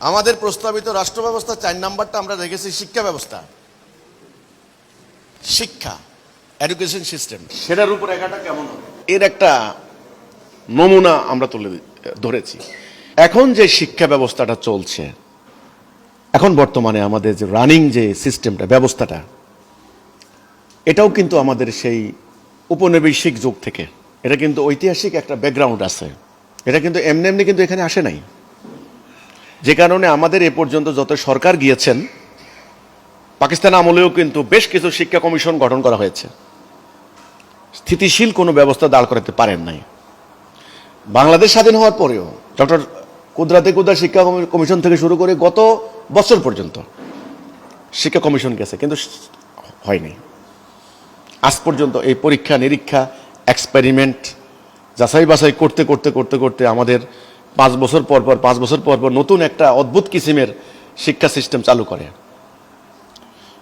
আমাদের প্রস্তাবিত রাষ্ট্র ব্যবস্থা 4 নাম্বারটা আমরা রেখেছি শিক্ষা ব্যবস্থা, শিক্ষা এডুকেশন সিস্টেম, সেটার উপর একাটা কেমন হবে এর একটা নমুনা আমরা তুলে ধরেছি। এখন যে শিক্ষা ব্যবস্থাটা চলছে, এখন বর্তমানে আমাদের যে রানিং যে সিস্টেমটা, ব্যবস্থাটা, এটাও কিন্তু আমাদের সেই উপনিবেশিক যুগ থেকে, এটা কিন্তু ঐতিহাসিক একটা ব্যাকগ্রাউন্ড আছে। এটা কিন্তু এমনি এমনি কিন্তু এখানে আসে নাই। যে কারণে আমাদের এ পর্যন্ত যত সরকার গিয়েছেন, পাকিস্তান আমলেও কিন্তু বেশ কিছু শিক্ষা কমিশন গঠন করা হয়েছে, স্থিতিশীল কোনো ব্যবস্থা দাঁড় করাতে পারেন নাই। বাংলাদেশ স্বাধীন হওয়ার পরেও ডক্টর কুদরাতে কুদরা শিক্ষা কমিশন থেকে শুরু করে গত বছর পর্যন্ত শিক্ষা কমিশন গেছে, কিন্তু হয়নি আজ পর্যন্ত। এই পরীক্ষা নিরীক্ষা, এক্সপেরিমেন্ট, যাচাই বাছাই করতে করতে করতে করতে আমাদের 5 বছর পর পর নতুন একটা অদ্ভুত কিসিমের শিক্ষা সিস্টেম চালু করে,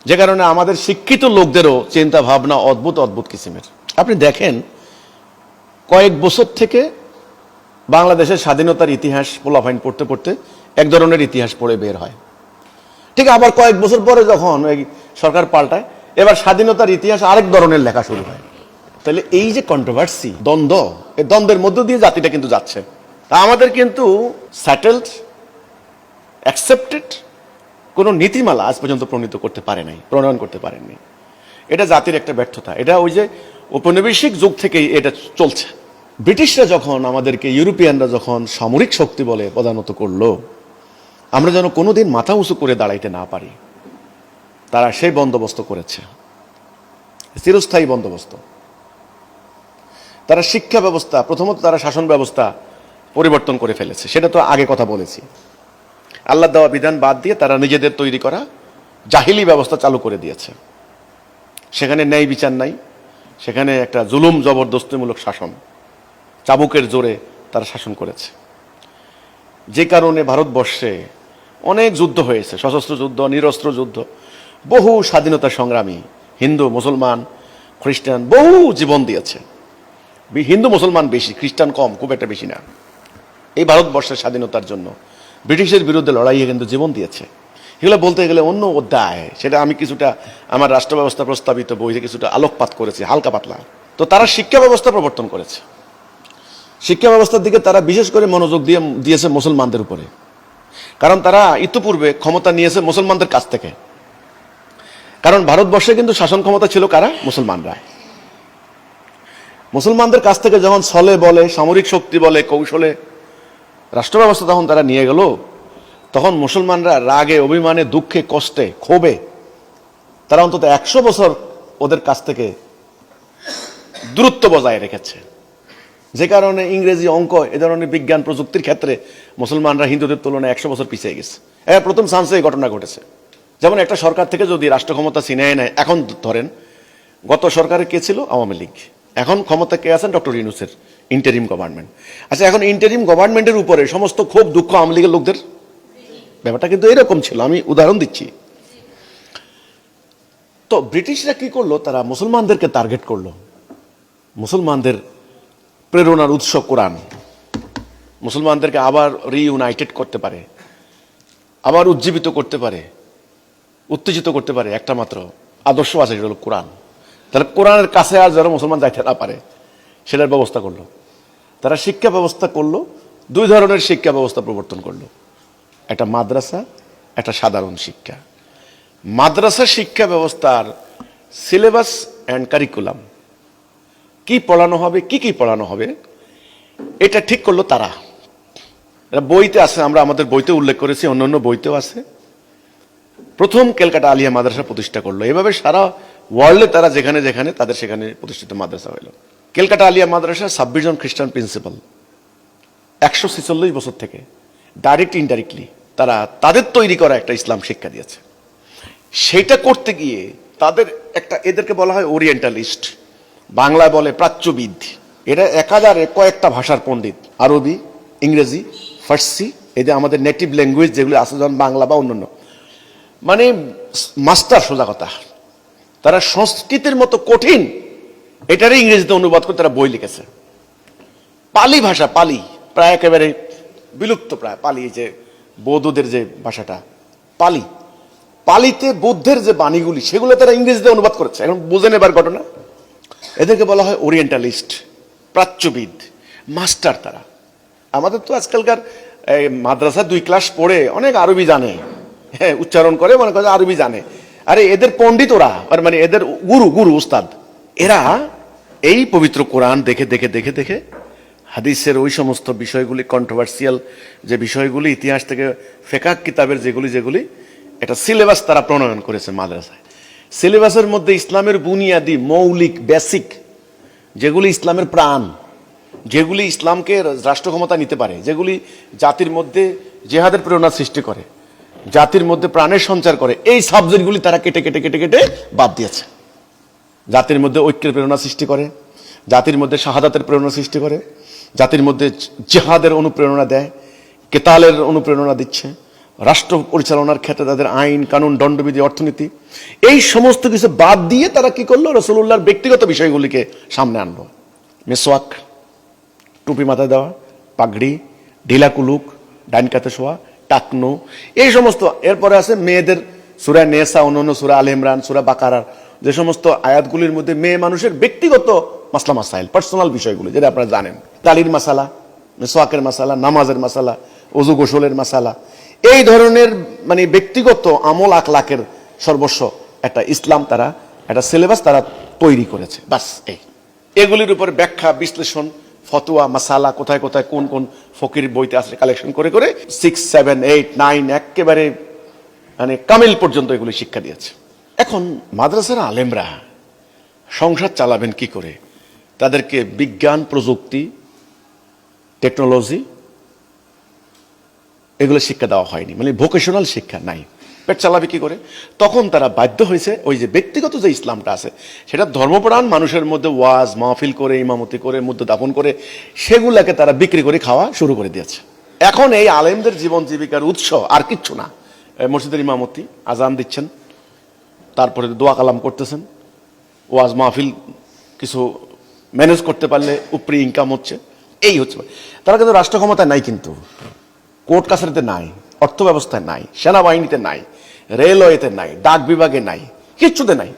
যে কারণে আমাদের শিক্ষিত লোকদেরও চিন্তা ভাবনা অদ্ভুত কিসিমের। আপনি দেখেন, কয়েক বছর থেকে বাংলাদেশের স্বাধীনতার ইতিহাস পোলাফাইন পড়তে পড়তে এক ধরনের ইতিহাস পড়ে বের হয়, ঠিক আবার কয়েক বছর পরে যখন এই সরকার পাল্টায়, এবার স্বাধীনতার ইতিহাস আরেক ধরনের লেখা শুরু হয়। তাহলে এই যে কন্ট্রোভার্সি, দ্বন্দ্ব, এই দ্বন্দ্বের মধ্য দিয়ে জাতিটা কিন্তু যাচ্ছে। তা আমাদের কিন্তু সেটেলড, অ্যাকসেপ্টেড কোনো নীতিমালা আজ পর্যন্ত প্রণয়ন করতে পারেননি। এটা জাতির একটা ব্যর্থতা। এটা ওই যে উপনিবেশিক যুগ থেকেই এটা চলছে। ব্রিটিশরা যখন আমাদেরকে, ইউরোপিয়ানরা যখন সামরিক শক্তি বলে পদানত করলো, আমরা যেন কোনোদিন মাথা উঁচু করে দাঁড়াইতে না পারি, তারা সেই বন্দোবস্ত করেছে, চিরস্থায়ী বন্দোবস্ত। তারা শিক্ষা ব্যবস্থা, প্রথমত তারা শাসন ব্যবস্থা পরিবর্তন করে ফেলেছে, সেটা তো আগে কথা বলেছি। আল্লাহ দেওয়া বিধান বাদ দিয়ে তারা নিজেদের তৈরি করা জাহিলি ব্যবস্থা চালু করে দিয়েছে। সেখানে ন্যায় বিচার নাই, সেখানে একটা জুলুম জবরদস্তিমূলক শাসন, চাবুকের জোরে তারা শাসন করেছে। যে কারণে ভারতবর্ষে অনেক যুদ্ধ হয়েছে, সশস্ত্র যুদ্ধ, নিরস্ত্র যুদ্ধ, বহু স্বাধীনতা সংগ্রামী হিন্দু, মুসলমান, খ্রিস্টান বহু জীবন দিয়েছে। হিন্দু মুসলমান বেশি, খ্রিস্টান কম, খুব একটা বেশি না। এই ভারতবর্ষের স্বাধীনতার জন্য ব্রিটিশের বিরুদ্ধে লড়াইয়ে কিন্তু জীবন দিয়েছে। এগুলো বলতে গেলে অন্য অধ্যায়, সেটা আমি কিছুটা আমার রাষ্ট্র ব্যবস্থা প্রস্তাবিত বইতে কিছুটা আলোকপাত করেছি, হালকা পাতলা। তো তারা শিক্ষা ব্যবস্থা প্রবর্তন করেছে। শিক্ষা ব্যবস্থার দিকে তারা বিশেষ করে মনোযোগ দিয়েছে মুসলমানদের উপরে, কারণ তারা ইতিপূর্বে ক্ষমতা নিয়েছে মুসলমানদের কাছ থেকে। কারণ ভারতবর্ষে কিন্তু শাসন ক্ষমতা ছিল কারা? মুসলমানরা। মুসলমানদের কাছ থেকে যখন ছলে বলে, সামরিক শক্তি বলে, কৌশলে রাষ্ট্র ব্যবস্থা তখন তারা নিয়ে গেল, তখন মুসলমানরা রাগে, অভিমানে, দুঃখে, কষ্টে, ক্ষোভে তারা অন্তত 100 বছর ওদের কাছ থেকে দূরত্ব বজায় রেখেছে। যে কারণে ইংরেজি, অঙ্ক, এ ধরনের বিজ্ঞান প্রযুক্তির ক্ষেত্রে মুসলমানরা হিন্দুদের তুলনায় 100 বছর পিছিয়ে গেছে। প্রথম চান্সে এই ঘটনা ঘটেছে। যেমন একটা সরকার থেকে যদি রাষ্ট্র ক্ষমতা ছিনিয়ে নেয়, এখন ধরেন গত সরকারে কে ছিল? আওয়ামী লীগ। এখন ক্ষমতা কে আছেন? ডক্টর ইউনূসের ইন্টারিম গভর্নমেন্ট। আচ্ছা, এখন ইন্টারিম গভর্নমেন্টের উপরে সমস্ত ক্ষোভ, দুঃখ আওয়ামী লীগের লোকদের। ব্যাপারটা কিন্তু এরকম ছিল, আমি উদাহরণ দিচ্ছি। তো ব্রিটিশরা কি করলো? তারা মুসলমানদেরকে টার্গেট করলো। মুসলমানদের প্রেরণার উৎস কোরআন, মুসলমানদেরকে আবার রিইউনাইটেড করতে পারে, আবার উজ্জীবিত করতে পারে, উত্তেজিত করতে পারে একটা মাত্র আদর্শ আছে, সেটা হলো কোরআন। তাহলে কোরআনের কাছে আর যেন মুসলমান যাইতে না পারে, সেটার ব্যবস্থা করলো। তারা শিক্ষা ব্যবস্থা করলো, 2 ধরনের শিক্ষা ব্যবস্থা প্রবর্তন করলো, একটা মাদ্রাসা, একটা সাধারণ শিক্ষা। মাদ্রাসা শিক্ষা ব্যবস্থার সিলেবাস অ্যান্ড কারিকুলাম, কি পড়ানো হবে, কি পড়ানো হবে, এটা ঠিক করলো তারা। এটা বইতে আছে, আমরা আমাদের বইতে উল্লেখ করেছি, অন্যান্য বইতেও আছে। প্রথম ক্যালকাটা আলিয়া মাদ্রাসা প্রতিষ্ঠা করলো। এভাবে সারা ওয়ার্ল্ডে তারা যেখানে যেখানে তাদের সেখানে প্রতিষ্ঠিত মাদ্রাসা হইল। ক্যালকাটা আলিয়া মাদ্রাসা 26 জন খ্রিস্টান প্রিন্সিপাল 146 বছর থেকে ডাইরেক্ট ইনডাইরেক্টলি তারা তাদের তৈরি করা একটা ইসলাম শিক্ষা দিয়েছে। সেটা করতে গিয়ে তাদের একটা, এদেরকে বলা হয় ওরিয়েন্টালিস্ট, বাংলায় বলে প্রাচ্যবিদ। এটা 1000 কয়েকটা ভাষার পণ্ডিত, আরবি, ইংরেজি, ফার্সি, এই যে আমাদের নেটিভ ল্যাঙ্গুয়েজ যেগুলো আছে, যেমন বাংলা বা অন্যান্য, মানে মাস্টার সোজা কথা। তারা সংস্কৃতের মতো কঠিন এটারই ইংরেজিতে অনুবাদ করে তারা বই লিখেছে। পালি ভাষা, পালি প্রায় একেবারে বিলুপ্ত, প্রায় পালি যে বৌদ্ধদের যে ভাষাটা পালি, পালিতে বুদ্ধের যে বাণীগুলি সেগুলো তারা ইংরেজিতে অনুবাদ করেছে। এখন বুঝে নেবার ঘটনা, এদেরকে বলা হয় ওরিয়েন্টালিস্ট, প্রাচ্যবিদ, মাস্টার তারা। আমাদের তো আজকালকার মাদ্রাসা 2 ক্লাস পড়ে অনেক আরবি জানে, হ্যাঁ উচ্চারণ করে, মনে করে আরবি জানে। আরে এদের পণ্ডিত ওরা, আর মানে এদের গুরু গুরু উস্তাদ। এরা এই পবিত্র কোরআন দেখে দেখে দেখে দেখে হাদিসের ওই সমস্ত বিষয়গুলি, কন্ট্রোভার্সিয়াল যে বিষয়গুলি, ইতিহাস থেকে ফেকাহ কিতাবের যেগুলি এটা সিলেবাস তারা প্রণয়ন করেছে মাদ্রাসায়। সিলেবাসের মধ্যে ইসলামের বুনিয়াদি মৌলিক বেসিক যেগুলি ইসলামের প্রাণ, যেগুলি ইসলামকে রাষ্ট্র ক্ষমতা নিতে পারে, যেগুলি জাতির মধ্যে জেহাদের প্রেরণা সৃষ্টি করে, জাতির মধ্যে প্রাণের সঞ্চার করে, এই সাবজেক্টগুলি তারা কেটে কেটে কেটে কেটে বাদ দিয়েছে। জাতির মধ্যে ঐক্যের প্রেরণা সৃষ্টি করে, জাতির মধ্যে শাহাদাতের প্রেরণা সৃষ্টি করে, জাতির মধ্যে জেহাদের অনুপ্রেরণা দেয়, কেতালের অনুপ্রেরণা দিচ্ছে, রাষ্ট্র পরিচালনার ক্ষেত্রে তাদের আইন কানুন, দণ্ডবিধি, অর্থনীতি, এই সমস্ত কিছু বাদ দিয়ে তারা কি করলো, রাসূলুল্লাহর ব্যক্তিগত বিষয়গুলিকে সামনে আনলো। মেসওয়াক, টুপি মাথায় দেওয়া, পাগড়ি, ঢিলা কুলুক, ডাইন কাতে শোয়া, টাকনো, এই সমস্ত। এরপরে আছে মেয়েদের সূরা নেসা, অন্যান্য সূরা আলে ইমরান, সূরা বাকারার যে সমস্ত আয়াতগুলির মধ্যে মেয়ে মানুষের ব্যক্তিগত মাসলা মাসাইল, পার্সোনাল বিষয়গুলি যেটা আপনারা জানেন, তালির মাসালা, মেসওয়াকের মাসালা, নামাজের মাসালা, ওযু গোসলের মাসালা, এই ধরনের মানে ব্যক্তিগত আমল আখলাকের সর্বস্ব একটা ইসলাম, তারা একটা সিলেবাস তারা তৈরি করেছে। বাস এগুলির উপর ব্যাখ্যা, বিশ্লেষণ, ফতোয়া, মাসালা, কোথায় কোথায় কোন কোন ফকির বইতে আসলে কালেকশন করে করে 6, 7, 8, 9 একেবারে মানে কামিল পর্যন্ত এগুলি শিক্ষা দিয়েছে। এখন মাদ্রাসার আলেমরা সংসার চালাবেন কি করে? তাদেরকে বিজ্ঞান, প্রযুক্তি, টেকনোলজি এগুলো শিক্ষা দেওয়া হয়নি, মানে ভোকেশনাল শিক্ষা নাই। পেট চালাবে কি করে? তখন তারা বাধ্য হয়েছে ওই যে ব্যক্তিগত যে ইসলামটা আছে সেটা ধর্মপ্রাণ মানুষের মধ্যে ওয়াজ মাহফিল করে, ইমামতি করে, মধ্যে দাপন করে সেগুলাকে তারা বিক্রি করে খাওয়া শুরু করে দিয়েছে। এখন এই আলেমদের জীবন জীবিকার উৎস আর কিচ্ছু না, মসজিদের ইমামতি, আজান দিচ্ছেন, তারপরে দোয়া কালাম করতেছেন, ওয়াজ মাহফিল কিছু ম্যানেজ করতে পারলে উপরি ইনকাম হচ্ছে, এই হচ্ছে। তারা কিন্তু রাষ্ট্র ক্ষমতায় নাই, কিন্তু কোর্ট কাছারিতে নাই, অর্থ ব্যবস্থায় নাই, সেনাবাহিনীতে নাই, রেলওয়েতে নাই, ডাক বিভাগে নাই, কিচ্ছুতে নাই।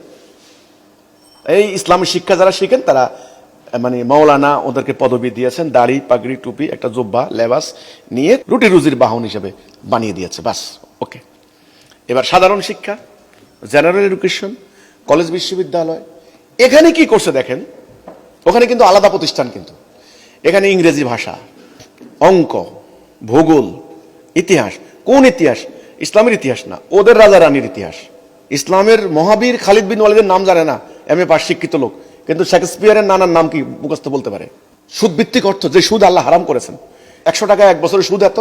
এই ইসলামী শিক্ষা যারা শিখেন তারা মানে মাওলানা ওদেরকে পদবি দিয়েছেন, দাড়ি, পাগড়ি, টুপি, একটা জুব্বা, লেবাস নিয়ে রুটি রুজির বাহন হিসেবে বানিয়ে দিয়েছে, বাস ওকে। এবার সাধারণ শিক্ষা, জেনারেল এডুকেশন, কলেজ বিশ্ববিদ্যালয়, এখানে কি করছে দেখেন, ওখানে কিন্তু আলাদা প্রতিষ্ঠান, কিন্তু এখানে ইংরেজি ভাষা, অঙ্ক, ভূগোল, ইতিহাস। কোন ইতিহাস? ইসলামের ইতিহাস না, ওদের রাজা রানীর ইতিহাস। ইসলামের মহাবীর খালিদ বিন ওয়ালিদের নাম জানে না, এমএ পাস শিক্ষিত লোক, কিন্তু শেক্সপিয়ারের নানার নাম কি মুখস্থ বলতে পারে। সুদ ভিত্তিক অর্থ, যে সুদ আল্লাহ হারাম করেছেন, 100 টাকা 1 বছরের সুদ এত,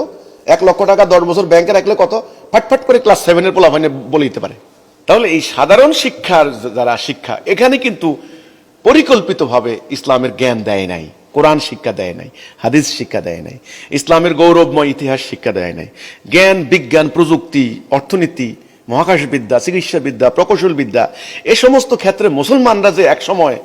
1 লক্ষ টাকা 10 বছর ব্যাংকে রাখলে কত, ফাটফাট করে ক্লাস 7 এর পোলাপাইনে বলে দিতে পারে। তাহলে এই সাধারণ শিক্ষার যারা শিক্ষা, এখানে কিন্তু পরিকল্পিতভাবে ইসলামের জ্ঞান দেয় নাই, কোরআন শিক্ষা দেয় নাই, হাদিস শিক্ষা দেয় নাই, ইসলামের গৌরবময় ইতিহাস শিক্ষা দেয় নাই। জ্ঞান, বিজ্ঞান, প্রযুক্তি, অর্থনীতি, মহাকাশবিদ্যা, চিকিৎসাবিদ্যা, প্রকৌশল বিদ্যা, এ সমস্ত ক্ষেত্রে মুসলমানরা যে এক সময়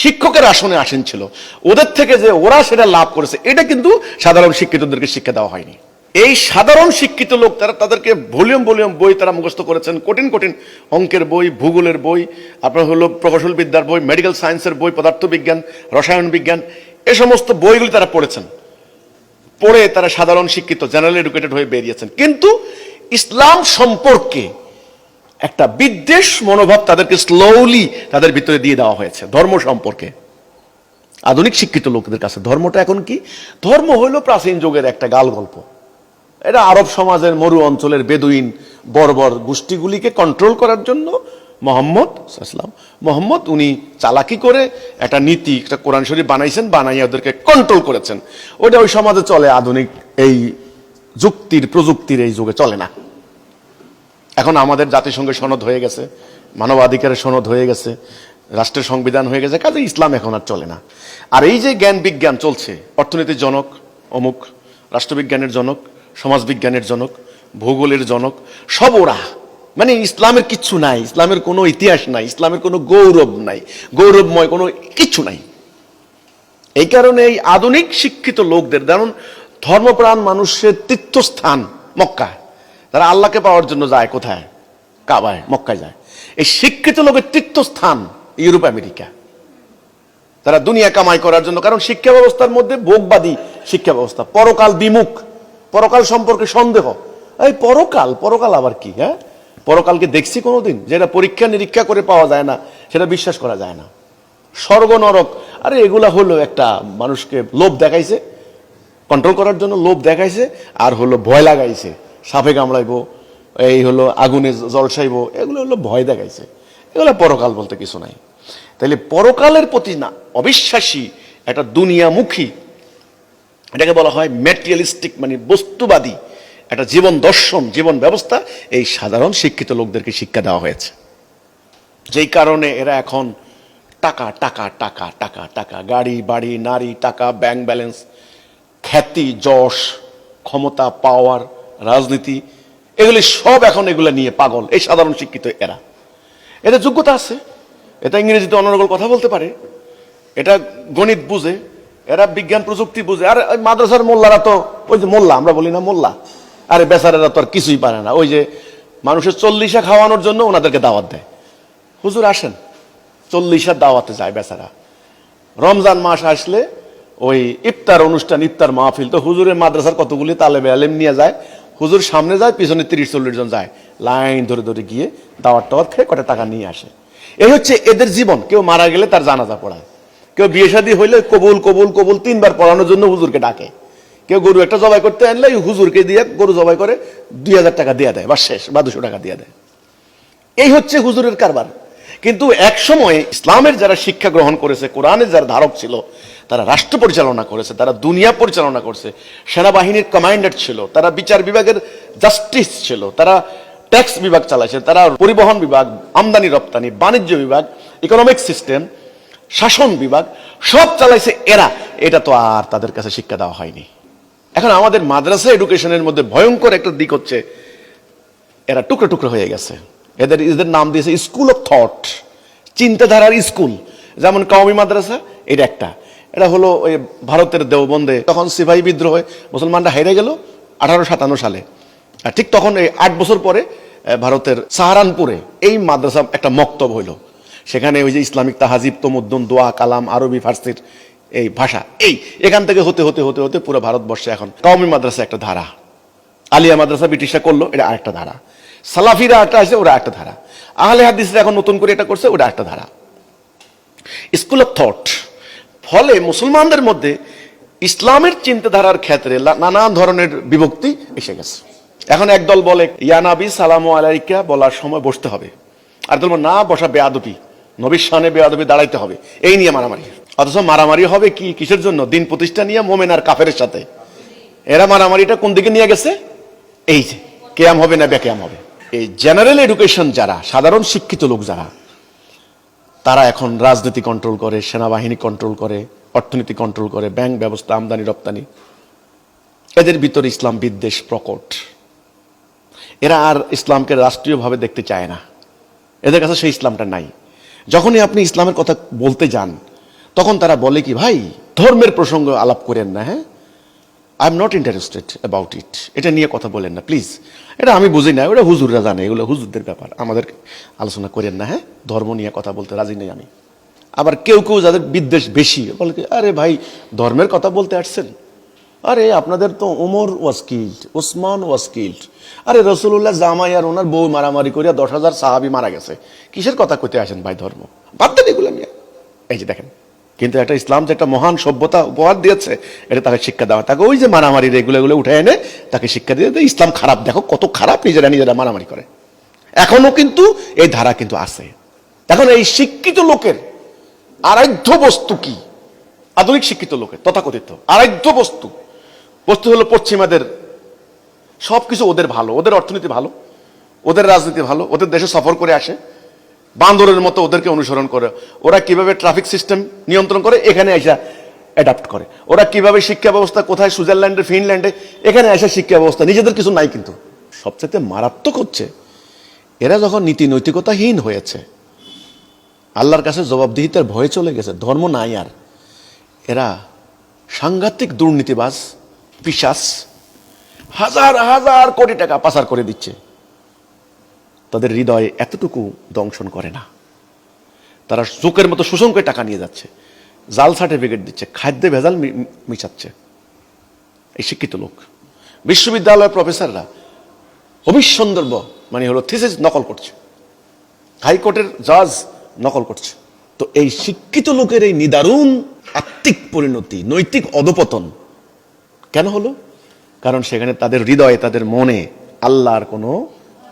শিক্ষকের আসনে আসীন ছিল, ওদের থেকে যে ওরা সেটা লাভ করেছে, এটা কিন্তু সাধারণ শিক্ষিতদেরকে শিক্ষা দেওয়া হয়নি। এই সাধারণ শিক্ষিত লোক তারা তাদেরকে ভলিউম ভলিউম বই তারা মুখস্থ করেছেন, কঠিন কঠিন অঙ্কের বই, ভূগোলের বই, আপনার হলো প্রকৌশল বিদ্যার বই, মেডিকেল সায়েন্সের বই, পদার্থবিজ্ঞান, রসায়ন বিজ্ঞান, এ সমস্ত বইগুলি তারা পড়েছেন। পড়ে তারা সাধারণ শিক্ষিত, জেনারেল এডুকেটেড হয়ে বেরিয়েছেন। কিন্তু ইসলাম সম্পর্কে একটা বিদ্বেষ মনোভাব তাদেরকে স্লোলি তাদের ভিতরে দিয়ে দেওয়া হয়েছে। ধর্ম সম্পর্কে আধুনিক শিক্ষিত লোকদের কাছে ধর্মটা এখন কি? ধর্ম হইল প্রাচীন যুগের একটা গাল গল্প। এটা আরব সমাজের মরু অঞ্চলের বেদুইন বর্বর গোষ্ঠীগুলিকে কন্ট্রোল করার জন্য মোহাম্মদ উনি চালাকি করে একটা নীতি, একটা কোরআন শরীফ বানাইছেন, বানাইয়া ওদেরকে কন্ট্রোল করেছেন। ওটা ওই সমাজে চলে, আধুনিক এই যুক্তির প্রযুক্তির এই যুগে চলে না। এখন আমাদের জাতিসংঘের সনদ হয়ে গেছে, মানবাধিকারের সনদ হয়ে গেছে, রাষ্ট্রের সংবিধান হয়ে গেছে, কাজে ইসলাম এখন আর চলে না। আর এই যে জ্ঞান বিজ্ঞান চলছে, অর্থনীতির জনক অমুক, রাষ্ট্রবিজ্ঞানের জনক, সমাজবিজ্ঞানের জনক, ভূগোলের জনক, সব ওরা। মানে ইসলামের কিচ্ছু নাই, ইসলামের কোনো ইতিহাস নাই, ইসলামের কোনো গৌরব নাই, গৌরবময় কোনো কিচ্ছু নাই। এই কারণে এই আধুনিক শিক্ষিত লোকদের, যেমন ধর্মপ্রাণ মানুষের তীর্থস্থান মক্কা। তারা আল্লাহকে পাওয়ার জন্য যায় কোথায়? কাবায়, মক্কায় যায়। এই শিক্ষিত লোকের তীর্থস্থান ইউরোপ আমেরিকা। তারা দুনিয়া কামাই করার জন্য, কারণ শিক্ষা ব্যবস্থার মধ্যে ভোগবাদী শিক্ষা ব্যবস্থা, পরকাল বিমুখ, পরকাল সম্পর্কে সন্দেহ। এই পরকাল, পরকাল আবার কি? হ্যাঁ, পরকালকে দেখছি কোনোদিন? যেটা পরীক্ষা নিরীক্ষা করে পাওয়া যায় না, সেটা বিশ্বাস করা যায় না। স্বর্গ নরক, আরে এগুলা হলো একটা মানুষকে লোভ দেখাইছে, কন্ট্রোল করার জন্য লোভ দেখাইছে, আর হলো ভয় লাগাইছে, সাপে কামড়াইবো, এই হলো আগুনে জলসাইবো, এগুলো হলো ভয় দেখাইছে। এগুলো পরকাল বলতে কিছু নাই। তাইলে পরকালের প্রতি না অবিশ্বাসী, একটা দুনিয়ামুখী, এটাকে বলা হয় ম্যাটেরিয়ালিস্টিক, মানে বস্তুবাদী একটা জীবন দর্শন, জীবন ব্যবস্থা, এই সাধারণ শিক্ষিত লোকদেরকে শিক্ষা দেওয়া হয়েছে। যেই কারণে এরা এখন টাকা টাকা টাকা টাকা টাকা, গাড়ি বাড়ি, নারী, টাকা, ব্যাংক ব্যালেন্স, খ্যাতি, যশ, ক্ষমতা, পাওয়ার, রাজনীতি, এগুলি সব এখন এগুলো নিয়ে পাগল এই সাধারণ শিক্ষিত এরা। এদের যোগ্যতা আছে, এটা ইংরেজিতে অনর্গল কথা বলতে পারে, এটা গণিত বুঝে, এরা বিজ্ঞান প্রযুক্তি বুঝে। আর মাদ্রাসার মোল্লারা তো ওই যে মোল্লা, আমরা বলি না মোল্লা, আরে বেচারারা তো আর কিছুই পারে না। ওই যে মানুষের 40 খাওয়ানোর জন্য ওনাদেরকে দাওয়াত দেয়, হুজুর আসেন, 40 দাওয়াতে যায় বেচারা। রমজান মাস আসলে ওই ইফতার অনুষ্ঠান, ইফতার মাহফিল, তো হুজুরের মাদ্রাসার কতগুলি তালেবে আলেম নিয়ে যায়, হুজুর সামনে যায়, পিছনে 30-40 জন যায়, লাইন ধরে ধরে গিয়ে দাওয়াত টাওয়াত খেয়ে কটা টাকা নিয়ে আসে। এই হচ্ছে এদের জীবন। কেউ মারা গেলে তার জানাজা পড়ায়, কেউ বিয়ে শাদী হইলে কবুল কবুল কবুল 3 বার পড়ানোর জন্য হুজুরকে ডাকে, কেউ গরু একটা জবাই করতে আনলে হুজুরকে দিয়ে গরু জবাই করে 2000 টাকা দিয়ে দেয়, বা শেষ, বা 200 টাকা দিয়ে দেয়। এই হচ্ছে হুজুরের কারবার। কিন্তু এক সময় ইসলামের যারা শিক্ষা গ্রহণ করেছে, কোরআনের যারা ধারক ছিল, তারা রাষ্ট্র পরিচালনা করেছে, তারা দুনিয়া পরিচালনা করছে, সেনাবাহিনীর কমান্ডার ছিল, তারা বিচার বিভাগের জাস্টিস ছিল, তারা ট্যাক্স বিভাগ চালাইছে, তারা পরিবহন বিভাগ, আমদানি রপ্তানি, বাণিজ্য বিভাগ, ইকোনমিক সিস্টেম, শাসন বিভাগ, সব চালাইছে এরা। এটা তো আর তাদের কাছে শিক্ষা দেওয়া হয়নি। এখন আমাদের মাদ্রাসা এডুকেশনের মধ্যে ভয়ঙ্কর একটা দিক হচ্ছে, এরা টুকরো টুকরো হয়ে গেছে। এদের নাম দিয়েছে স্কুল অফ থট, চিন্তাধারার স্কুল। যেমন কওমি মাদ্রাসা, এটা একটা, এটা হলো ওই ভারতের দেওবন্দে তখন সিপাহী বিদ্রোহে মুসলমানরা হেরে গেল 1857 সালে। আর ঠিক তখন এই 8 বছর পরে ভারতের সাহারানপুরে এই মাদ্রাসা একটা মক্তব হইল। সেখানে ওই যে ইসলামিক তাহাজিব, তমুদ্দুন, দোয়া, কালাম, আরবি, ফার্সির এই ভাষা, এই এখান থেকে হতে হতে হতে হতে পুরো ভারতবর্ষে এখন কওমি মাদ্রাসা একটা ধারা, আলিয়া মাদ্রাসা ব্রিটিশরা করলো, এটা আরেকটা ধারা, সালাফিরা একটা আছে, ওরা একটা ধারা, আহলে হাদিসরা এখন নতুন করে এটা করছে, ওটা একটা ধারা, স্কুল অফ থট। ফলে মুসলমানদের মধ্যে ইসলামের চিন্তাধারার ক্ষেত্রে নানান ধরনের বিভক্তি এসে গেছে। এখন একদল বলে ইয়া নবী সালামু আলাইকা বলার সময় বসতে হবে, আর দল না, বসা বেয়াদবি, নবীর শানে বেয়াদবি, দাঁড়াইতে হবে, এই নিয়ে মারামারি। অথচ মারামারি হবে কি, কিসের জন্য? দিন প্রতিষ্ঠা নিয়ে, মোমেন আর কাফের সাথে। এরা মারামারিটা কোন দিকে নিয়ে গেছে? এই যে কেয়াম হবে না বেকেয়াম হবে। এই জেনারেল এডুকেশন যারা, সাধারণ শিক্ষিত লোক যারা, তারা এখন রাজনীতি কন্ট্রোল করে, সেনাবাহিনী কন্ট্রোল করে, অর্থনীতি কন্ট্রোল করে, ব্যাংক ব্যবস্থা, আমদানি রপ্তানি, এদের ভিতরে ইসলাম বিদ্বেষ প্রকট। এরা আর ইসলামকে রাষ্ট্রীয়ভাবে দেখতে চায় না, এদের কাছে সেই ইসলামটা নাই। যখনই আপনি ইসলামের কথা বলতে যান, তখন তারা বলে কি, ভাই ধর্মের প্রসঙ্গ আলাপ করেন না, হ্যাঁ, I am not interested about it, এটা নিয়ে কথা বলেন না প্লিজ, এটা আমি বুঝি না, ওটা হুজুররা জানে, এগুলো হুজুরদের ব্যাপার, আমাদের আলোচনা করেন না, হ্যাঁ, ধর্ম নিয়ে কথা বলতে রাজি নেই আমি। আবার কেউ কেউ যাদের বিদ্বেষ বেশি বলে, আরে ভাই ধর্মের কথা বলতে আসছেন, আরে আপনাদের তো Omar was killed, Osman was killed, আরে রসুল্লাহ জামাই আর ওনার বউ মারামারি করিয়া 10,000 সাহাবী মারা গেছে, কিসের কথা কইতে আসেন ভাই ধর্ম, বাদ দেন এগুলো নিয়ে। এই যে দেখেন, কিন্তু একটা ইসলাম যে একটা মহান সভ্যতা উপহার দিয়েছে, এটা তাকে শিক্ষা দেওয়া, তাকে ওই যে মারামারি এগুলো উঠে এনে তাকে শিক্ষা দিয়ে ইসলাম খারাপ, দেখো কত খারাপ, নিজেরা মারামারি করে। এখনো কিন্তু এই ধারা কিন্তু আছে। এখন এই শিক্ষিত লোকের আরাধ্য বস্তু কি? আধুনিক শিক্ষিত লোকের তথাকথিত আরাধ্য বস্তু হলো পশ্চিমাদের সবকিছু, ওদের ভালো, ওদের অর্থনীতি ভালো, ওদের রাজনীতি ভালো, ওদের দেশে সফর করে আসে, বান্দরের মতো ওদেরকে অনুসরণ করে। ওরা কিভাবে ট্রাফিক সিস্টেম নিয়ন্ত্রণ করে, এখানে এসে অ্যাডাপ্ট করে। ওরা কিভাবে শিক্ষা ব্যবস্থা, কোথায় সুইজারল্যান্ডে, ফিনল্যান্ডে, এখানে এসে শিক্ষা ব্যবস্থা, নিজেদের কিছু নাই। কিন্তু সবচেয়ে মারাত্মক হচ্ছে, এরা যখন নীতি নৈতিকতাহীন হয়েছে, আল্লাহর কাছে জবাবদিহিতার ভয়ে চলে গেছে, ধর্ম নাই আর, এরা সাংঘাতিক দুর্নীতিবাজ, পিশাচ, হাজার হাজার কোটি টাকা পাচার করে দিচ্ছে, তাদের হৃদয়ে এতটুকু দংশন করে না। তারা জোকের মতো শোষণ করে টাকা নিয়ে যাচ্ছে, জাল সার্টিফিকেট দিচ্ছে, খাদ্যে ভেজাল মিশাচ্ছে। এই শিক্ষিত লোক, বিশ্ববিদ্যালয়ের প্রফেসররা অবিসন্দর্ভ মানে হলো থিসিস নকল করছে, হাইকোর্টের জাজ নকল করছে। তো এই শিক্ষিত লোকের এই নিদারুণ আত্মিক পরিণতি, নৈতিক অধপতন কেন হলো? কারণ সেখানে তাদের হৃদয়ে, তাদের মনে আল্লাহর কোনো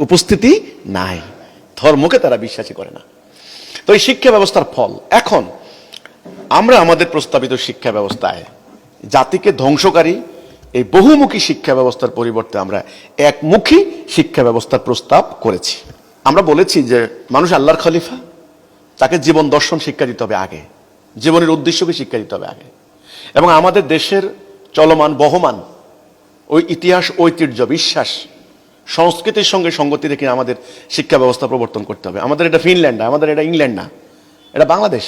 উপস্থিতি নাই, ধর্মকে তারা বিশ্বাসী করে না। তো এই শিক্ষা ব্যবস্থার ফল, এখন আমরা আমাদের প্রস্তাবিত শিক্ষা ব্যবস্থায় জাতিকে ধ্বংসকারী এই বহুমুখী শিক্ষা ব্যবস্থার পরিবর্তে আমরা একমুখী শিক্ষা ব্যবস্থার প্রস্তাব করেছি। আমরা বলেছি যে মানুষ আল্লাহর খলিফা, তাকে জীবন দর্শন শিক্ষা দিতে হবে আগে, জীবনের উদ্দেশ্যকে শিক্ষা দিতে হবে আগে। এবং আমাদের দেশের চলমান বহমান ওই ইতিহাস, ঐতিহ্য, বিশ্বাস, সংস্কৃতির সঙ্গে সঙ্গতি রেখে আমাদের শিক্ষা ব্যবস্থা প্রবর্তন করতে হবে। আমাদের এটা ফিনল্যান্ড না, আমাদের এটা ইংল্যান্ড না, এটা বাংলাদেশ।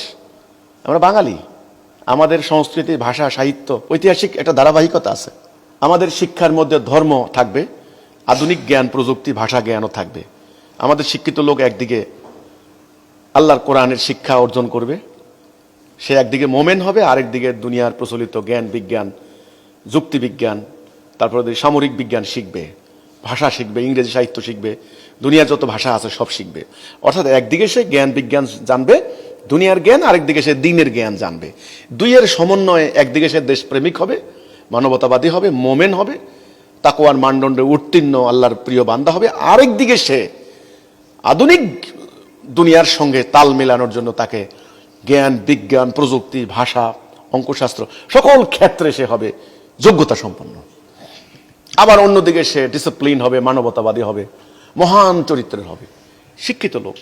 আমরা বাঙালি, আমাদের সংস্কৃতি, ভাষা, সাহিত্য, ঐতিহাসিক একটা ধারাবাহিকতা আছে। আমাদের শিক্ষার মধ্যে ধর্ম থাকবে, আধুনিক জ্ঞান, প্রযুক্তি, ভাষা জ্ঞানও থাকবে। আমাদের শিক্ষিত লোক একদিকে আল্লাহর কোরআনের শিক্ষা অর্জন করবে, সে একদিকে মোমেন হবে, আরেকদিকে দুনিয়ার প্রচলিত জ্ঞান, বিজ্ঞান, যুক্তিবিজ্ঞান, তারপরে সামরিক বিজ্ঞান শিখবে, ভাষা শিখবে, ইংরেজি সাহিত্য শিখবে, দুনিয়ার যত ভাষা আছে সব শিখবে। অর্থাৎ একদিকে সে জ্ঞান বিজ্ঞান জানবে, দুনিয়ার জ্ঞান, আরেকদিকে সে দিনের জ্ঞান জানবে। দুইয়ের সমন্বয়ে একদিকে সে দেশপ্রেমিক হবে, মানবতাবাদী হবে, মোমেন হবে, তাকওয়ার মানদণ্ডে উত্তীর্ণ আল্লাহর প্রিয় বান্দা হবে। আরেকদিকে সে আধুনিক দুনিয়ার সঙ্গে তাল মেলানোর জন্য তাকে জ্ঞান, বিজ্ঞান, প্রযুক্তি, ভাষা, অঙ্কশাস্ত্র সকল ক্ষেত্রে সে হবে যোগ্যতা সম্পন্ন। আবার অন্যদিকে সে ডিসিপ্লিন হবে, মানবতাবাদী হবে, মহান চরিত্রের হবে। শিক্ষিত লোক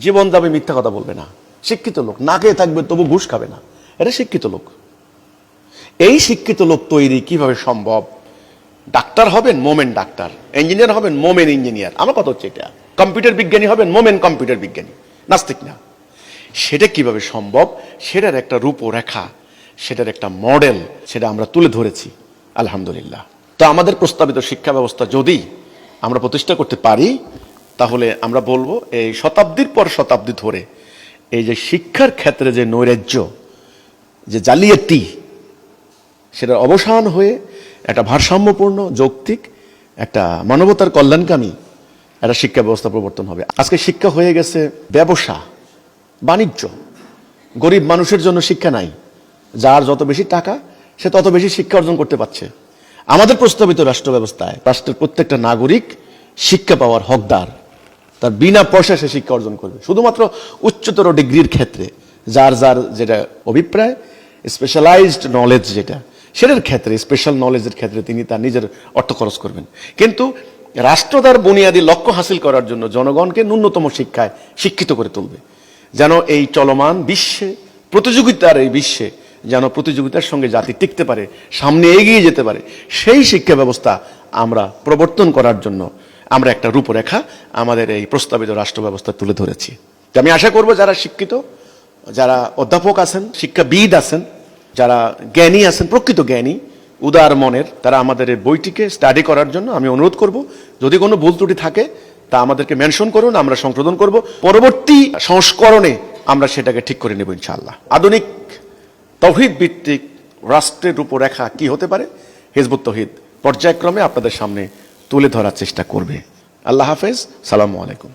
জীবন যাবে, মিথ্যা কথা বলবে না। শিক্ষিত লোক না খেয়ে থাকবে তবু ঘুষ খাবে না, এটা শিক্ষিত লোক। এই শিক্ষিত লোক তৈরি কিভাবে সম্ভব? ডাক্তার হবেন, মোমেন ডাক্তার, ইঞ্জিনিয়ার হবেন, মোমেন ইঞ্জিনিয়ার। আমার কথা হচ্ছে এটা। কম্পিউটার বিজ্ঞানী হবেন, মোমেন কম্পিউটার বিজ্ঞানী, নাস্তিক না। সেটা কিভাবে সম্ভব? সেটার একটা রূপরেখা, সেটার একটা মডেল, সেটা আমরা তুলে ধরেছি আলহামদুলিল্লাহ। তো আমাদের প্রস্তাবিত শিক্ষা ব্যবস্থা যদি আমরা প্রতিষ্ঠা করতে পারি, তাহলে আমরা বলবো এই শতাব্দীর পর শতাব্দী ধরে এই যে শিক্ষার ক্ষেত্রে যে নৈরাজ্য, যে জালিয়াতি, সেটার অবসান হয়ে একটা ভারসাম্যপূর্ণ, যৌক্তিক, একটা মানবতার কল্যাণকামী একটা শিক্ষা ব্যবস্থা প্রবর্তন হবে। আজকে শিক্ষা হয়ে গেছে ব্যবসা, বাণিজ্য। গরিব মানুষের জন্য শিক্ষা নাই, যার যত বেশি টাকা সে তত বেশি শিক্ষা অর্জন করতে পারছে। আমাদের প্রস্তাবিত রাষ্ট্র ব্যবস্থায় রাষ্ট্রের প্রত্যেকটা নাগরিক শিক্ষা পাওয়ার হকদার, তার বিনা পয়সায় সে শিক্ষা অর্জন করবে। শুধুমাত্র উচ্চতর ডিগ্রির ক্ষেত্রে যার যার যেটা অভিপ্রায়, স্পেশালাইজড নলেজ যেটা, সেটার ক্ষেত্রে, স্পেশাল নলেজের ক্ষেত্রে তিনি তার নিজের অর্থ খরচ করবেন। কিন্তু রাষ্ট্র তার বুনিয়াদী লক্ষ্য হাসিল করার জন্য জনগণকে ন্যূনতম শিক্ষায় শিক্ষিত করে তুলবে, যেন এই চলমান বিশ্বে, প্রতিযোগিতার এই বিশ্বে যেন প্রতিযোগিতার সঙ্গে জাতি টিকতে পারে, সামনে এগিয়ে যেতে পারে। সেই শিক্ষা ব্যবস্থা আমরা প্রবর্তন করার জন্য আমরা একটা রূপরেখা আমাদের এই প্রস্তাবিত রাষ্ট্র ব্যবস্থা তুলে ধরেছি। আমি আশা করব যারা শিক্ষিত, যারা অধ্যাপক আছেন, শিক্ষাবিদ আছেন, যারা জ্ঞানী আছেন, প্রকৃত জ্ঞানী, উদার মনের, তারা আমাদের এই বইটিকে স্টাডি করার জন্য আমি অনুরোধ করব। যদি কোনো ভুল ত্রুটি থাকে তা আমাদেরকে মেনশন করুন, আমরা সংশোধন করব। পরবর্তী সংস্করণে আমরা সেটাকে ঠিক করে নেব ইনশাআল্লাহ। আধুনিক তৌহিদ ভিত্তিক রাষ্ট্রের রূপরেখা কি হতে পারে, হিজবুত তৌহিদ পর্যায়ক্রমে আপনাদের সামনে তুলে ধরার চেষ্টা করবে। আল্লাহ হাফেজ, সালামু আলাইকুম।